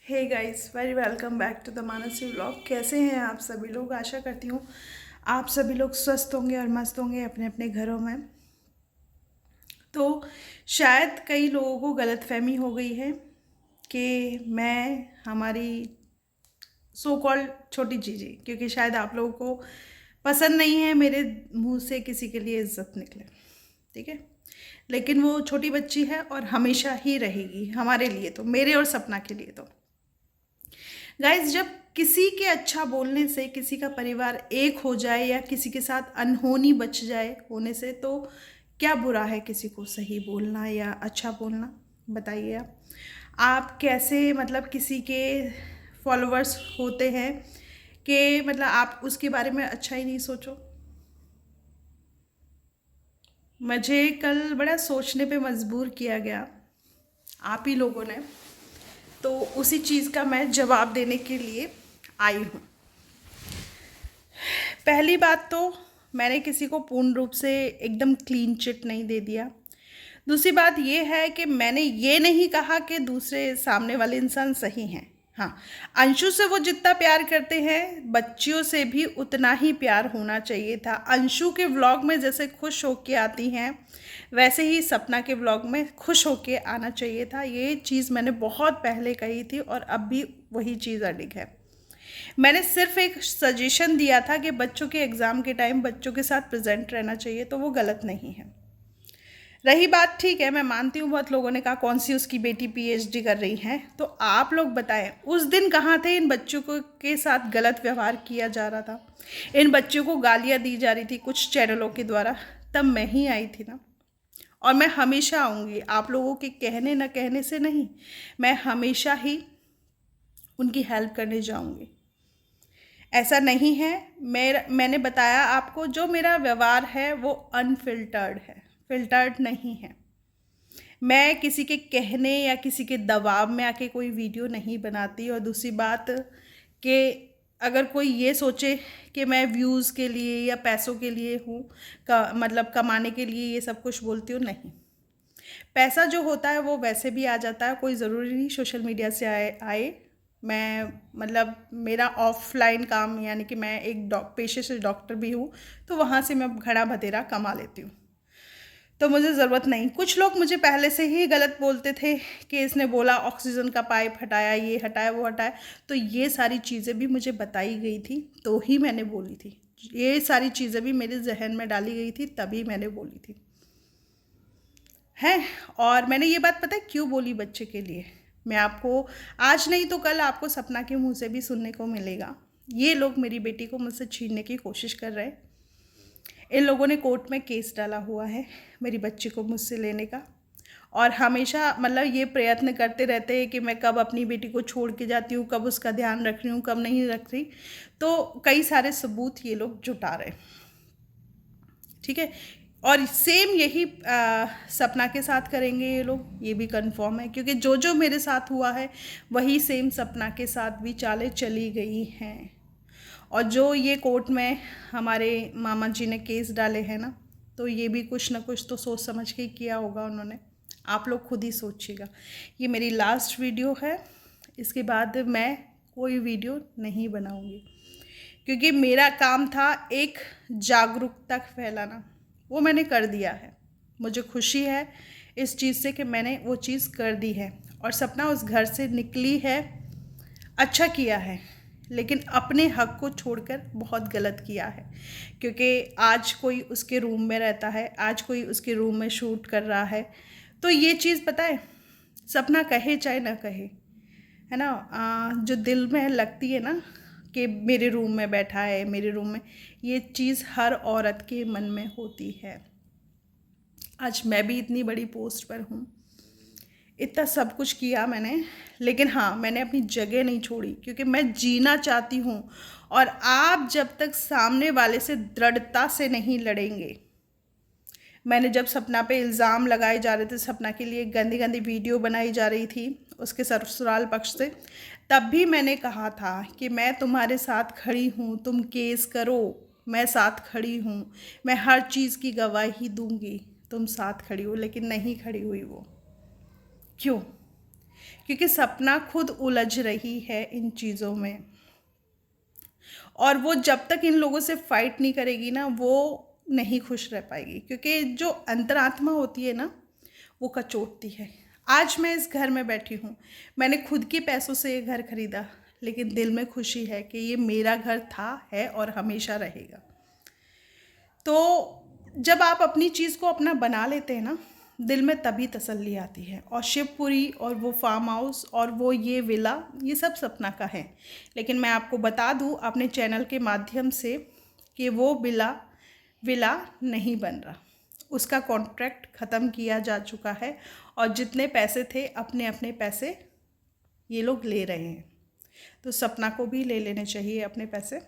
Hey guys, very welcome back to the Mansi vlog. कैसे हैं आप सभी लोग? आशा करती हूँ आप सभी लोग स्वस्थ होंगे और मस्त होंगे अपने अपने घरों में। तो शायद कई लोगों को गलतफहमी हो गई है कि मैं हमारी सो कॉल्ड छोटी चीज़ें, क्योंकि शायद आप लोगों को पसंद नहीं है मेरे मुंह से किसी के लिए इज्जत निकले, ठीक है। लेकिन वो छोटी बच्ची है और हमेशा ही रहेगी हमारे लिए, तो मेरे और सपना के लिए। तो गाइज, जब किसी के अच्छा बोलने से किसी का परिवार एक हो जाए या किसी के साथ अनहोनी बच जाए होने से, तो क्या बुरा है किसी को सही बोलना या अच्छा बोलना? बताइए आप कैसे मतलब किसी के फॉलोअर्स होते हैं कि मतलब आप उसके बारे में अच्छा ही नहीं सोचो। मुझे कल बड़ा सोचने पे मजबूर किया गया आप ही लोगों ने, तो उसी चीज़ का मैं जवाब देने के लिए आई हूँ। पहली बात तो मैंने किसी को पूर्ण रूप से एकदम क्लीन चिट नहीं दे दिया। दूसरी बात ये है कि मैंने ये नहीं कहा कि दूसरे सामने वाले इंसान सही हैं। हाँ, अंशु से वो जितना प्यार करते हैं बच्चियों से भी उतना ही प्यार होना चाहिए था। अंशु के व्लॉग में जैसे खुश होके आती हैं वैसे ही सपना के व्लॉग में खुश होके आना चाहिए था। ये चीज़ मैंने बहुत पहले कही थी और अब भी वही चीज़ अडिग है। मैंने सिर्फ एक सजेशन दिया था कि बच्चों के एग्ज़ाम के टाइम बच्चों के साथ प्रेजेंट रहना चाहिए, तो वो गलत नहीं है। रही बात, ठीक है, मैं मानती हूँ बहुत लोगों ने कहा कौन सी उसकी बेटी पीएचडी कर रही है, तो आप लोग बताएं उस दिन कहाँ थे इन बच्चों को के साथ गलत व्यवहार किया जा रहा था, इन बच्चों को गालियाँ दी जा रही थी कुछ चैनलों के द्वारा, तब मैं ही आई थी ना। और मैं हमेशा आऊँगी, आप लोगों के कहने न कहने से नहीं, मैं हमेशा ही उनकी हेल्प करने जाऊँगी। ऐसा नहीं है। मैंने बताया आपको, जो मेरा व्यवहार है वो अनफिल्टर्ड है, फिल्टर्ड नहीं है। मैं किसी के कहने या किसी के दबाव में आके कोई वीडियो नहीं बनाती। और दूसरी बात कि अगर कोई ये सोचे कि मैं व्यूज़ के लिए या पैसों के लिए हूँ, मतलब कमाने के लिए ये सब कुछ बोलती हूँ, नहीं। पैसा जो होता है वो वैसे भी आ जाता है, कोई ज़रूरी नहीं सोशल मीडिया से आए। मैं मतलब मेरा ऑफलाइन काम, यानी कि मैं एक पेशे से डॉक्टर भी हूँ, तो वहाँ से मैं घड़ा भतेरा कमा लेती हूँ, तो मुझे ज़रूरत नहीं। कुछ लोग मुझे पहले से ही गलत बोलते थे कि इसने बोला ऑक्सीजन का पाइप हटाया, ये हटाया, वो हटाया, तो ये सारी चीज़ें भी मुझे बताई गई थी तो ही मैंने बोली थी। ये सारी चीज़ें भी मेरे जहन में डाली गई थी तभी मैंने बोली थी है। और मैंने ये बात पता है क्यों बोली? बच्चे के लिए। मैं आपको आज नहीं तो कल आपको सपना के मुंह से भी सुनने को मिलेगा। ये लोग मेरी बेटी को मुझसे छीनने की कोशिश कर रहे हैं। इन लोगों ने कोर्ट में केस डाला हुआ है मेरी बच्ची को मुझसे लेने का, और हमेशा मतलब ये प्रयत्न करते रहते हैं कि मैं कब अपनी बेटी को छोड़ के जाती हूँ, कब उसका ध्यान रख रही हूँ, कब नहीं रख रही। तो कई सारे सबूत ये लोग जुटा रहे, ठीक है। और सेम यही सपना के साथ करेंगे ये लोग, ये भी कंफर्म है, क्योंकि जो जो मेरे साथ हुआ है वही सेम सपना के साथ भी चालें चली गई हैं। और जो ये कोर्ट में हमारे मामा जी ने केस डाले हैं ना, तो ये भी कुछ ना कुछ तो सोच समझ के ही किया होगा उन्होंने। आप लोग खुद ही सोचिएगा। ये मेरी लास्ट वीडियो है, इसके बाद मैं कोई वीडियो नहीं बनाऊंगी, क्योंकि मेरा काम था एक जागरूकता फैलाना, वो मैंने कर दिया है। मुझे खुशी है इस चीज़ से कि मैंने वो चीज़ कर दी है, और सपना उस घर से निकली है, अच्छा किया है, लेकिन अपने हक को छोड़कर बहुत गलत किया है। क्योंकि आज कोई उसके रूम में रहता है, आज कोई उसके रूम में शूट कर रहा है, तो ये चीज़ पता है, सपना कहे चाहे ना कहे, है ना, जो दिल में लगती है ना कि मेरे रूम में बैठा है, मेरे रूम में, ये चीज़ हर औरत के मन में होती है। आज मैं भी इतनी बड़ी पोस्ट पर हूँ, इतना सब कुछ किया मैंने, लेकिन हाँ, मैंने अपनी जगह नहीं छोड़ी, क्योंकि मैं जीना चाहती हूँ। और आप जब तक सामने वाले से दृढ़ता से नहीं लड़ेंगे, मैंने जब सपना पे इल्ज़ाम लगाए जा रहे थे, सपना के लिए गंदी गंदी वीडियो बनाई जा रही थी उसके ससुराल पक्ष से, तब भी मैंने कहा था कि मैं तुम्हारे साथ खड़ी हूँ, तुम केस करो, मैं साथ खड़ी हूँ, मैं हर चीज़ की गवाही दूंगी, तुम साथ खड़ी हो। लेकिन नहीं खड़ी हुई वो। क्यों? क्योंकि सपना खुद उलझ रही है इन चीज़ों में, और वो जब तक इन लोगों से फाइट नहीं करेगी ना, वो नहीं खुश रह पाएगी। क्योंकि जो अंतरात्मा होती है ना, वो कचोटती है। आज मैं इस घर में बैठी हूँ, मैंने खुद के पैसों से ये घर खरीदा, लेकिन दिल में खुशी है कि ये मेरा घर था, है और हमेशा रहेगा। तो जब आप अपनी चीज़ को अपना बना लेते हैं ना, दिल में तभी तसल्ली आती है। और शिवपुरी और वो फार्म हाउस और वो ये विला, ये सब सपना का है। लेकिन मैं आपको बता दूँ अपने चैनल के माध्यम से कि वो विला नहीं बन रहा, उसका कॉन्ट्रैक्ट ख़त्म किया जा चुका है, और जितने पैसे थे अपने अपने पैसे ये लोग ले रहे हैं। तो सपना को भी ले लेने चाहिए अपने पैसे,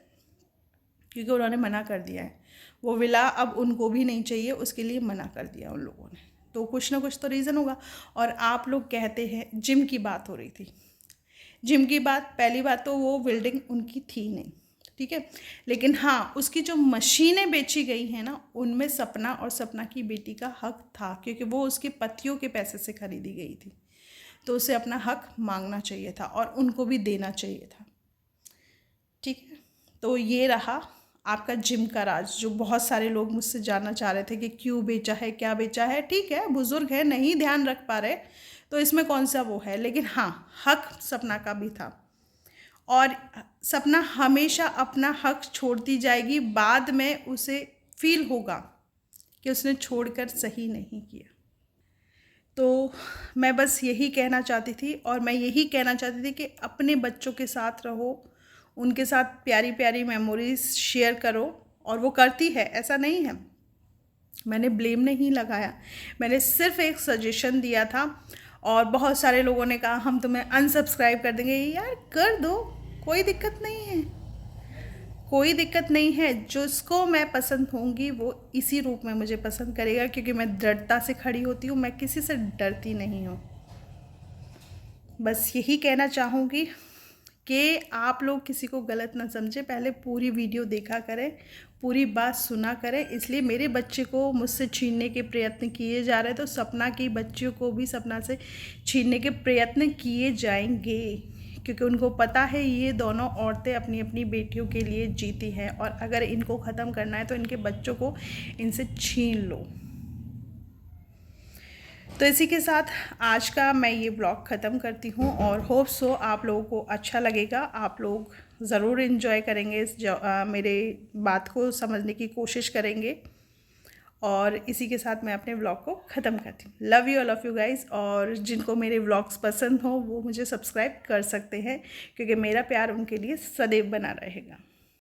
क्योंकि उन्होंने मना कर दिया है। वो विला अब उनको भी नहीं चाहिए, उसके लिए मना कर दिया उन लोगों ने। तो कुछ ना कुछ तो रीज़न होगा। और आप लोग कहते हैं, जिम की बात हो रही थी, जिम की बात, पहली बात तो वो बिल्डिंग उनकी थी नहीं, ठीक है। लेकिन हाँ, उसकी जो मशीनें बेची गई हैं ना, उनमें सपना और सपना की बेटी का हक था, क्योंकि वो उसके पतियों के पैसे से खरीदी गई थी। तो उसे अपना हक मांगना चाहिए था और उनको भी देना चाहिए था, ठीक है। तो ये रहा आपका जिम का राज, जो बहुत सारे लोग मुझसे जानना चाह रहे थे कि क्यों बेचा है, क्या बेचा है। ठीक है, बुजुर्ग है, नहीं ध्यान रख पा रहे, तो इसमें कौन सा वो है। लेकिन हाँ, हक सपना का भी था, और सपना हमेशा अपना हक छोड़ती जाएगी। बाद में उसे फील होगा कि उसने छोड़कर सही नहीं किया। तो मैं बस यही कहना चाहती थी, और मैं यही कहना चाहती थी कि अपने बच्चों के साथ रहो, उनके साथ प्यारी प्यारी मेमोरीज शेयर करो। और वो करती है, ऐसा नहीं है, मैंने ब्लेम नहीं लगाया, मैंने सिर्फ एक सजेशन दिया था। और बहुत सारे लोगों ने कहा हम तुम्हें अनसब्सक्राइब कर देंगे। यार कर दो, कोई दिक्कत नहीं है, कोई दिक्कत नहीं है। जिसको मैं पसंद होंगी वो इसी रूप में मुझे पसंद करेगा, क्योंकि मैं दृढ़ता से खड़ी होती हूँ, मैं किसी से डरती नहीं हूँ। बस यही कहना चाहूँगी कि आप लोग किसी को गलत ना समझे, पहले पूरी वीडियो देखा करें, पूरी बात सुना करें। इसलिए मेरे बच्चे को मुझसे छीनने के प्रयत्न किए जा रहे हैं, तो सपना की बच्चियों को भी सपना से छीनने के प्रयत्न किए जाएंगे, क्योंकि उनको पता है ये दोनों औरतें अपनी अपनी बेटियों के लिए जीती हैं, और अगर इनको ख़त्म करना है तो इनके बच्चों को इनसे छीन लो। तो इसी के साथ आज का मैं ये ब्लॉग ख़त्म करती हूँ, और होप सो आप लोगों को अच्छा लगेगा। आप लोग ज़रूर इन्जॉय करेंगे, मेरे बात को समझने की कोशिश करेंगे। और इसी के साथ मैं अपने ब्लॉग को ख़त्म करती हूँ। Love you, all of you guys. और जिनको मेरे ब्लॉग्स पसंद हो वो मुझे सब्सक्राइब कर सकते हैं, क्योंकि मेरा प्यार उनके लिए सदैव बना रहेगा।